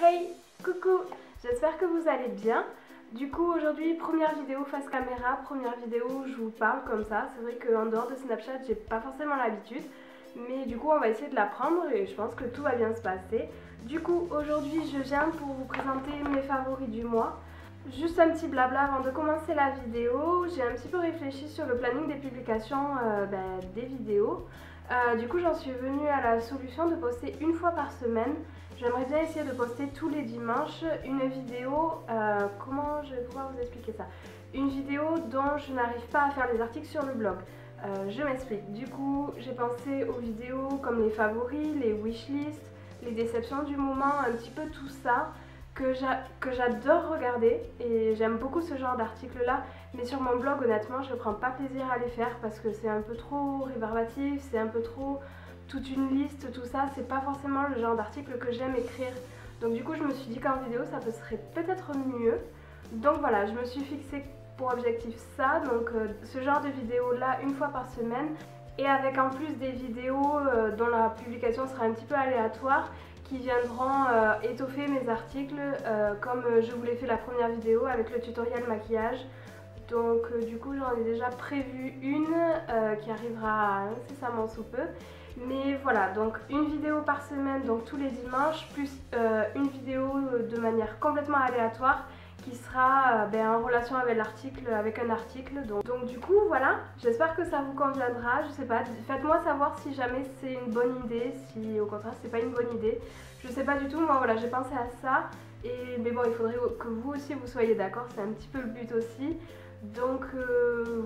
Hey, coucou, j'espère que vous allez bien. Du coup aujourd'hui première vidéo face caméra, première vidéo où je vous parle comme ça. C'est vrai qu'en dehors de Snapchat j'ai pas forcément l'habitude, mais du coup on va essayer de l'apprendre et je pense que tout va bien se passer. Du coup aujourd'hui je viens pour vous présenter mes favoris du mois. Juste un petit blabla avant de commencer la vidéo. J'ai un petit peu réfléchi sur le planning des publications des vidéos. Du coup j'en suis venue à la solution de poster une fois par semaine. J'aimerais bien essayer de poster tous les dimanches une vidéo, comment je vais pouvoir vous expliquer ça? Une vidéo dont je n'arrive pas à faire les articles sur le blog. Je m'explique. Du coup j'ai pensé aux vidéos comme les favoris, les wishlists, les déceptions du moment, un petit peu tout ça que j'adore regarder et j'aime beaucoup ce genre d'articles là, mais sur mon blog honnêtement je prends pas plaisir à les faire parce que c'est un peu trop rébarbatif, c'est un peu trop toute une liste, tout ça, c'est pas forcément le genre d'article que j'aime écrire. Donc du coup je me suis dit qu'en vidéo ça serait peut-être mieux. Donc voilà, je me suis fixé pour objectif ça, donc ce genre de vidéo là une fois par semaine, et avec en plus des vidéos dont la publication sera un petit peu aléatoire, qui viendront étoffer mes articles comme je vous l'ai fait la première vidéo avec le tutoriel maquillage. Donc du coup j'en ai déjà prévu une qui arrivera incessamment sous peu. Mais voilà, donc une vidéo par semaine, donc tous les dimanches, plus une vidéo de manière complètement aléatoire qui sera en relation avec l'article, avec un article. Donc du coup voilà, j'espère que ça vous conviendra. Je sais pas, faites-moi savoir si jamais c'est une bonne idée, si au contraire c'est pas une bonne idée. Je sais pas du tout, moi voilà, j'ai pensé à ça. Mais bon, il faudrait que vous aussi vous soyez d'accord, c'est un petit peu le but aussi. Donc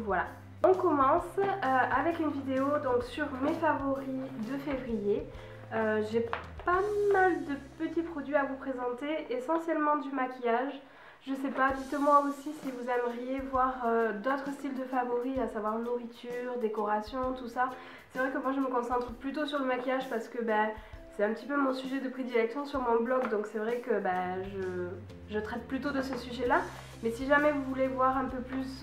voilà. On commence avec une vidéo donc, sur mes favoris de février. J'ai pas mal de petits produits à vous présenter, essentiellement du maquillage. Je sais pas, dites-moi aussi si vous aimeriez voir d'autres styles de favoris, à savoir nourriture, décoration, tout ça. C'est vrai que moi je me concentre plutôt sur le maquillage parce que c'est un petit peu mon sujet de prédilection sur mon blog, donc c'est vrai que je traite plutôt de ce sujet-là. Mais si jamais vous voulez voir un peu plus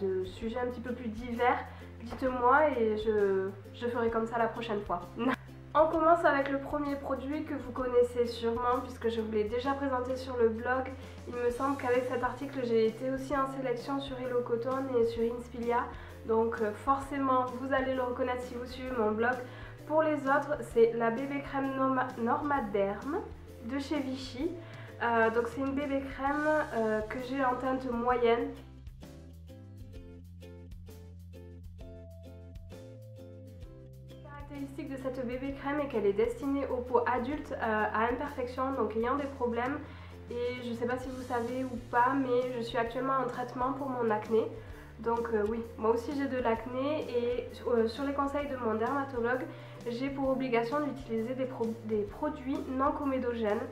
de sujets un petit peu plus divers, dites-moi et je ferai comme ça la prochaine fois. On commence avec le premier produit que vous connaissez sûrement puisque je vous l'ai déjà présenté sur le blog. Il me semble qu'avec cet article j'ai été aussi en sélection sur Hello Cotton et sur Inspilia. Donc forcément vous allez le reconnaître si vous suivez mon blog. Pour les autres c'est la bébé crème Normaderm de chez Vichy. Donc c'est une bébé crème que j'ai en teinte moyenne. La caractéristique de cette bébé crème est qu'elle est destinée aux peaux adultes à imperfection, donc ayant des problèmes. Et je ne sais pas si vous savez ou pas, mais je suis actuellement en traitement pour mon acné. Donc oui, moi aussi j'ai de l'acné et sur les conseils de mon dermatologue, j'ai pour obligation d'utiliser des produits non comédogènes.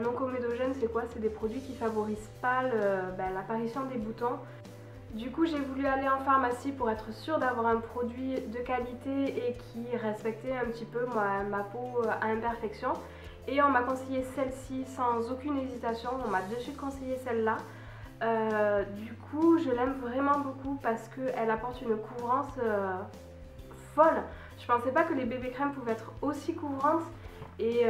Non comédogènes, c'est quoi? C'est des produits qui favorisent pas l'apparition des boutons. Du coup j'ai voulu aller en pharmacie pour être sûre d'avoir un produit de qualité et qui respectait un petit peu ma peau à imperfection. Et on m'a conseillé celle-ci sans aucune hésitation, on m'a de suite conseillé celle-là. Du coup je l'aime vraiment beaucoup parce qu'elle apporte une couvrance folle. Je pensais pas que les bébés crèmes pouvaient être aussi couvrantes. Et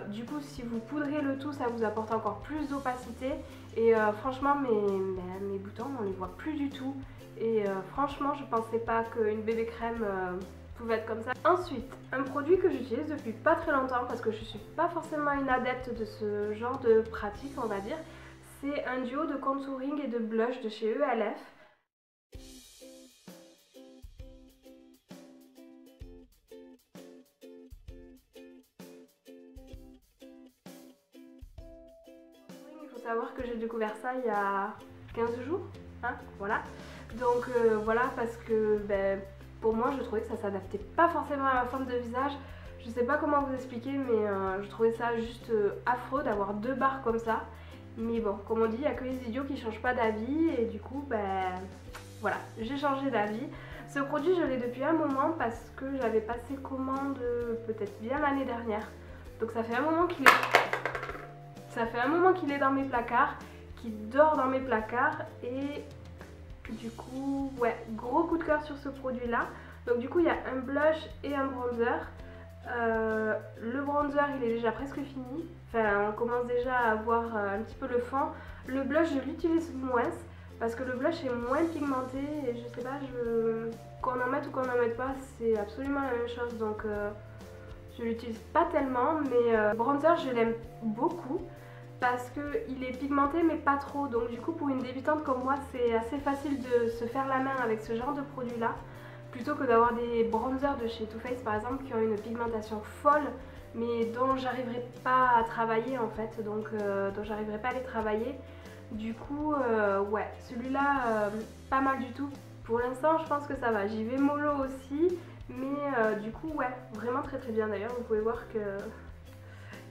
du coup si vous poudrez le tout ça vous apporte encore plus d'opacité et franchement mes boutons on les voit plus du tout et franchement je pensais pas qu'une bébé crème pouvait être comme ça. Ensuite un produit que j'utilise depuis pas très longtemps parce que je suis pas forcément une adepte de ce genre de pratique on va dire, c'est un duo de contouring et de blush de chez ELF. Savoir que j'ai découvert ça il y a 15 jours, hein, voilà. Donc voilà parce que pour moi je trouvais que ça s'adaptait pas forcément à ma forme de visage. Je sais pas comment vous expliquer mais je trouvais ça juste affreux d'avoir deux barres comme ça. Mais bon, comme on dit, il n'y a que les idiots qui changent pas d'avis et du coup voilà, j'ai changé d'avis. Ce produit je l'ai depuis un moment parce que j'avais passé commande peut-être bien l'année dernière. Donc ça fait un moment qu'il est... Ça fait un moment qu'il est dans mes placards, qu'il dort dans mes placards et du coup, ouais, gros coup de cœur sur ce produit là. Donc du coup il y a un blush et un bronzer. Le bronzer il est déjà presque fini, enfin on commence déjà à voir un petit peu le fond. Le blush je l'utilise moins parce que le blush est moins pigmenté et je sais pas, qu'on en mette ou qu'on en mette pas c'est absolument la même chose, donc je l'utilise pas tellement. Mais le bronzer je l'aime beaucoup parce qu'il est pigmenté mais pas trop, donc du coup pour une débutante comme moi c'est assez facile de se faire la main avec ce genre de produit là, plutôt que d'avoir des bronzers de chez Too Faced par exemple qui ont une pigmentation folle mais dont j'arriverai pas à travailler en fait, donc dont j'arriverai pas à les travailler. Du coup ouais, celui-là pas mal du tout. Pour l'instant je pense que ça va, j'y vais mollo aussi, mais du coup ouais, vraiment très très bien. D'ailleurs vous pouvez voir que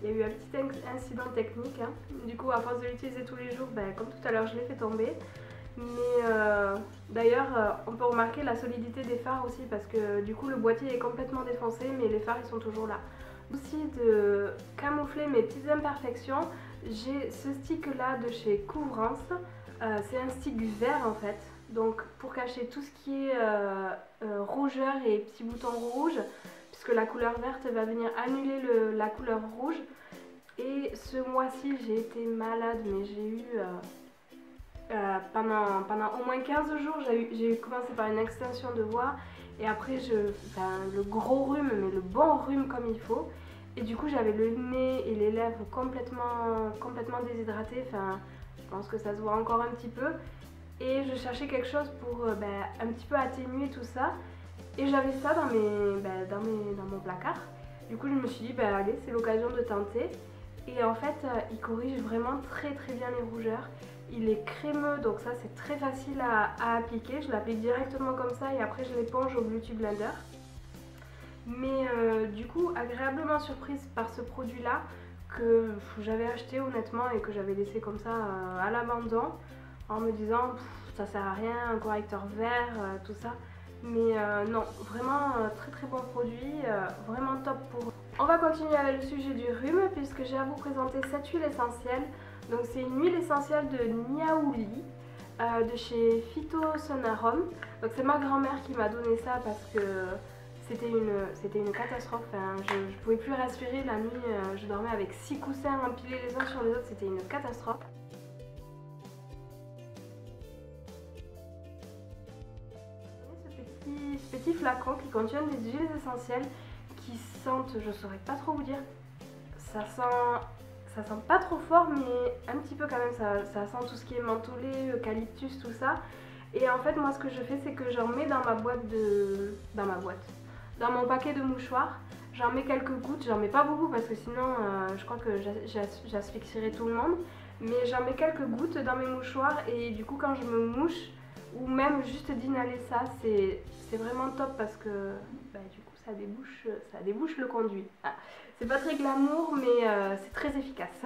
il y a eu un petit incident technique, hein. Du coup à force de l'utiliser tous les jours, comme tout à l'heure je l'ai fait tomber. Mais d'ailleurs on peut remarquer la solidité des fards aussi parce que du coup le boîtier est complètement défoncé mais les fards ils sont toujours là. Aussi de camoufler mes petites imperfections, j'ai ce stick là de chez Couvrance. C'est un stick vert en fait, donc pour cacher tout ce qui est rougeur et petits boutons rouges, puisque la couleur verte va venir annuler la couleur rouge. Et ce mois-ci j'ai été malade, mais j'ai eu pendant au moins 15 jours, j'ai commencé par une extinction de voix et après le gros rhume, mais le bon rhume comme il faut. Et du coup j'avais le nez et les lèvres complètement déshydratés, enfin je pense que ça se voit encore un petit peu. Et je cherchais quelque chose pour un petit peu atténuer tout ça. Et j'avais ça dans mon placard. Du coup je me suis dit allez, c'est l'occasion de tenter. Et en fait il corrige vraiment très très bien les rougeurs. Il est crémeux, donc ça c'est très facile à appliquer. Je l'applique directement comme ça et après je l'éponge au Beauty Blender. Mais du coup agréablement surprise par ce produit là que j'avais acheté honnêtement et que j'avais laissé comme ça à l'abandon en me disant ça sert à rien, un correcteur vert, tout ça. Mais non, vraiment très très bon produit, vraiment top pour... On va continuer avec le sujet du rhume puisque j'ai à vous présenter cette huile essentielle. Donc c'est une huile essentielle de Niaouli de chez Phytosonarum. Donc c'est ma grand-mère qui m'a donné ça parce que c'était une catastrophe. Enfin, je ne pouvais plus respirer la nuit, je dormais avec 6 coussins empilés les uns sur les autres, c'était une catastrophe. Ce petit flacon qui contient des huiles essentielles qui sentent, je saurais pas trop vous dire, ça sent pas trop fort mais un petit peu quand même, ça sent tout ce qui est mentholé, eucalyptus, tout ça. Et en fait moi ce que je fais c'est que j'en mets dans dans mon paquet de mouchoirs. J'en mets quelques gouttes, j'en mets pas beaucoup parce que sinon je crois que j'asphyxierais tout le monde. Mais j'en mets quelques gouttes dans mes mouchoirs et du coup quand je me mouche, ou même juste d'inhaler ça, c'est vraiment top parce que du coup ça débouche le conduit. Ah, c'est pas très glamour mais c'est très efficace.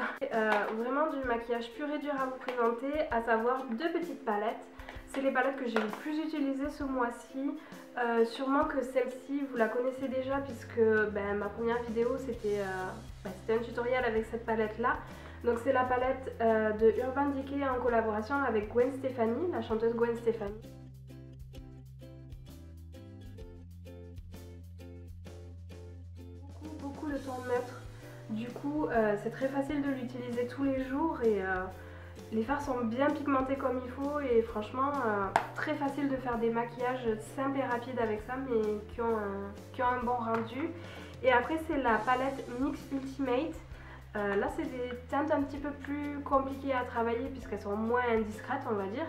Vraiment du maquillage pur et dur à vous présenter, à savoir 2 petites palettes. C'est les palettes que j'ai le plus utilisées ce mois-ci. Sûrement que celle-ci vous la connaissez déjà puisque ma première vidéo c'était un tutoriel avec cette palette là. Donc c'est la palette de Urban Decay en collaboration avec Gwen Stefani, la chanteuse Gwen Stefani. Beaucoup de ton neutre. Du coup c'est très facile de l'utiliser tous les jours et les fards sont bien pigmentés comme il faut et franchement très facile de faire des maquillages simples et rapides avec ça mais qui ont un bon rendu. Et après c'est la palette NYX Ultimate. Là c'est des teintes un petit peu plus compliquées à travailler puisqu'elles sont moins indiscrètes on va dire.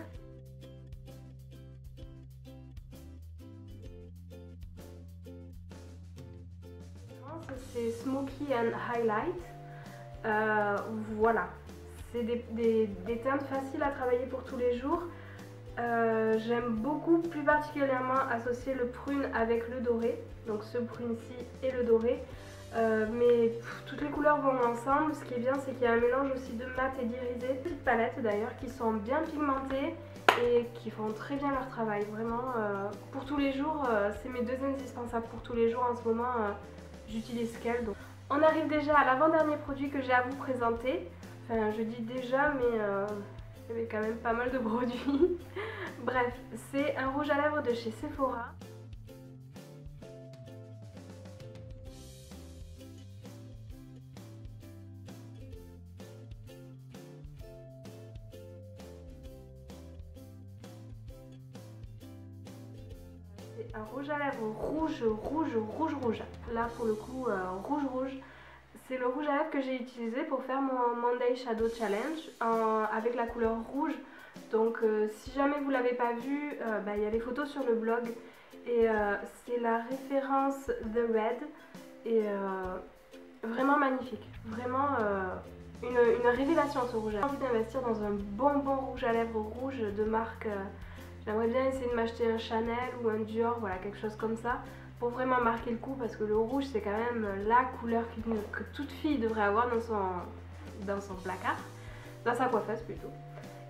C'est Smoky and Highlight. Voilà. C'est des teintes faciles à travailler pour tous les jours. J'aime beaucoup plus particulièrement associer le prune avec le doré. Donc ce prune-ci et le doré. Mais toutes les couleurs vont ensemble. Ce qui est bien c'est qu'il y a un mélange aussi de mat et d'irisé. Petites palettes d'ailleurs qui sont bien pigmentées et qui font très bien leur travail. Vraiment pour tous les jours, c'est mes 2 indispensables pour tous les jours en ce moment. J'utilise qu'elles. Donc. On arrive déjà à l'avant-dernier produit que j'ai à vous présenter. Enfin, je dis déjà, mais il y avait quand même pas mal de produits. Bref, c'est un rouge à lèvres de chez Sephora. c'est un rouge à lèvres rouge. Là pour le coup rouge. C'est le rouge à lèvres que j'ai utilisé pour faire mon Monday Shadow Challenge avec la couleur rouge. Donc si jamais vous ne l'avez pas vu, y a les photos sur le blog. Et c'est la référence The Red. Et vraiment magnifique. Vraiment une révélation ce rouge à lèvres. J'ai envie d'investir dans un bon rouge à lèvres rouge de marque. J'aimerais bien essayer de m'acheter un Chanel ou un Dior, voilà, quelque chose comme ça, pour vraiment marquer le coup, parce que le rouge c'est quand même la couleur que toute fille devrait avoir dans son placard, dans sa coiffeuse plutôt.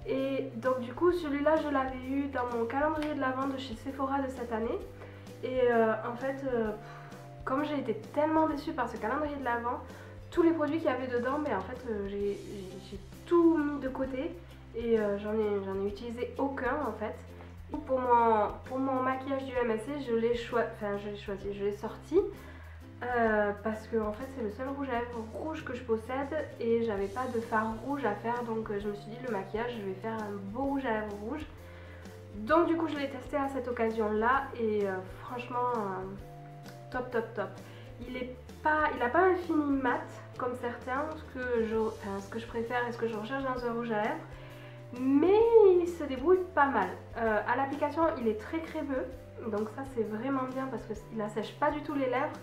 Et donc du coup celui-là je l'avais eu dans mon calendrier de l'Avent de chez Sephora de cette année. Et en fait, comme j'ai été tellement déçue par ce calendrier de l'Avent, tous les produits qu'il y avait dedans, mais en fait j'ai tout mis de côté et j'en ai utilisé aucun en fait. Pour mon maquillage du MSC, je l'ai sorti parce que en fait c'est le seul rouge à lèvres rouge que je possède et j'avais pas de fard rouge à faire, donc je me suis dit le maquillage je vais faire un beau rouge à lèvres rouge. Donc du coup je l'ai testé à cette occasion là et franchement top. Il a pas un fini mat comme certains, ce que je préfère et ce que je recherche dans un rouge à lèvres. Mais il se débrouille pas mal. À l'application il est très crémeux, donc ça c'est vraiment bien parce qu'il n'assèche pas du tout les lèvres.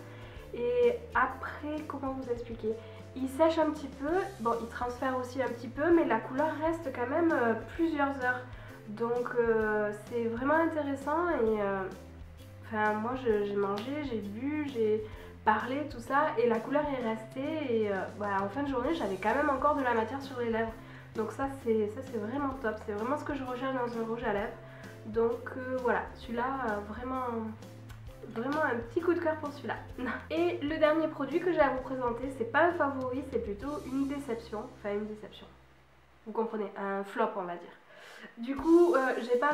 Et après, comment vous expliquer, il sèche un petit peu, bon il transfère aussi un petit peu, mais la couleur reste quand même plusieurs heures. Donc c'est vraiment intéressant et enfin moi j'ai mangé, j'ai bu, j'ai parlé, tout ça et la couleur est restée et en fin de journée j'avais quand même encore de la matière sur les lèvres. Donc ça c'est vraiment top, c'est vraiment ce que je recherche dans un rouge à lèvres. Donc voilà, celui-là vraiment un petit coup de cœur pour celui-là. Et le dernier produit que j'ai à vous présenter, c'est pas un favori, c'est plutôt une déception. Enfin une déception, vous comprenez, un flop on va dire. Du coup j'ai pas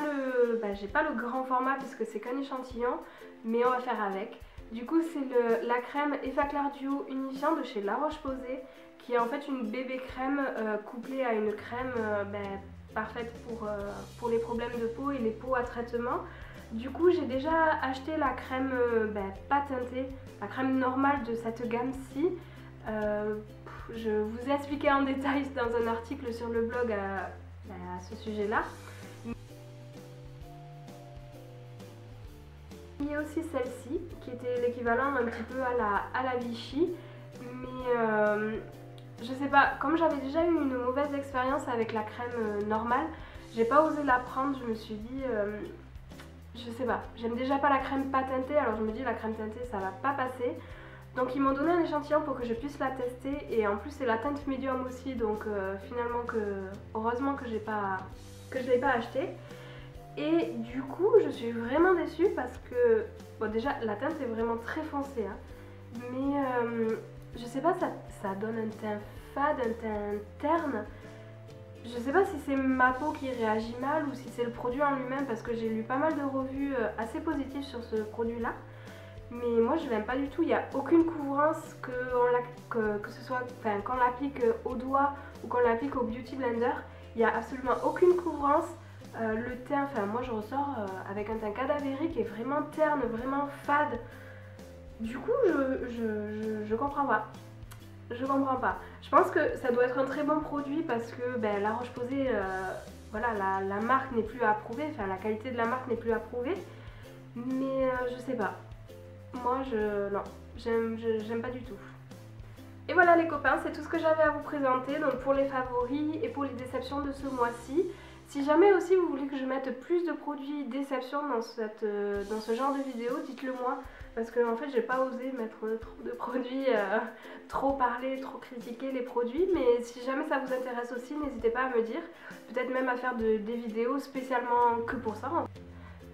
le grand format puisque c'est qu'un échantillon, mais on va faire avec. Du coup c'est la crème Effaclar Duo Unifiant de chez La Roche-Posay, qui est en fait une bébé crème couplée à une crème parfaite pour les problèmes de peau et les peaux à traitement. Du coup j'ai déjà acheté la crème pas teintée, la crème normale de cette gamme-ci. Je vous ai expliqué en détail dans un article sur le blog à ce sujet-là. Il y a aussi celle-ci qui était l'équivalent un petit peu à la Vichy, mais je sais pas, comme j'avais déjà eu une mauvaise expérience avec la crème normale, j'ai pas osé la prendre. Je me suis dit, je sais pas, j'aime déjà pas la crème pas teintée, alors je me dis la crème teintée ça va pas passer. Donc ils m'ont donné un échantillon pour que je puisse la tester et en plus c'est la teinte médium aussi, donc finalement heureusement que je l'ai pas acheté. Et du coup je suis vraiment déçue parce que bon déjà la teinte est vraiment très foncée hein, mais je sais pas, ça donne un teint fade, un teint terne. Je sais pas si c'est ma peau qui réagit mal ou si c'est le produit en lui-même, parce que j'ai lu pas mal de revues assez positives sur ce produit là. Mais moi je l'aime pas du tout, il n'y a aucune couvrance que ce soit quand on l'applique au doigt ou quand on l'applique au Beauty Blender. Il n'y a absolument aucune couvrance. Le teint, enfin moi je ressors avec un teint cadavérique et vraiment terne, vraiment fade. Du coup je comprends pas. Je comprends pas. Je pense que ça doit être un très bon produit parce que La Roche-Posay, voilà, la marque n'est plus approuvée, enfin la qualité de la marque n'est plus approuvée. Mais je sais pas. Moi non, j'aime pas du tout. Et voilà les copains, c'est tout ce que j'avais à vous présenter donc pour les favoris et pour les déceptions de ce mois-ci. Si jamais aussi vous voulez que je mette plus de produits déception dans ce genre de vidéo, dites-le moi. Parce que en fait j'ai pas osé mettre trop de produits, trop parler, trop critiquer les produits. Mais si jamais ça vous intéresse aussi, n'hésitez pas à me dire. Peut-être même à faire des vidéos spécialement que pour ça.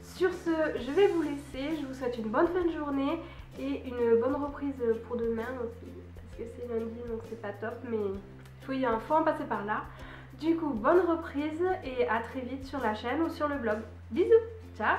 Sur ce, je vais vous laisser. Je vous souhaite une bonne fin de journée et une bonne reprise pour demain aussi. Parce que c'est lundi donc c'est pas top, mais faut en passer par là. Du coup, bonne reprise et à très vite sur la chaîne ou sur le blog. Bisous, ciao!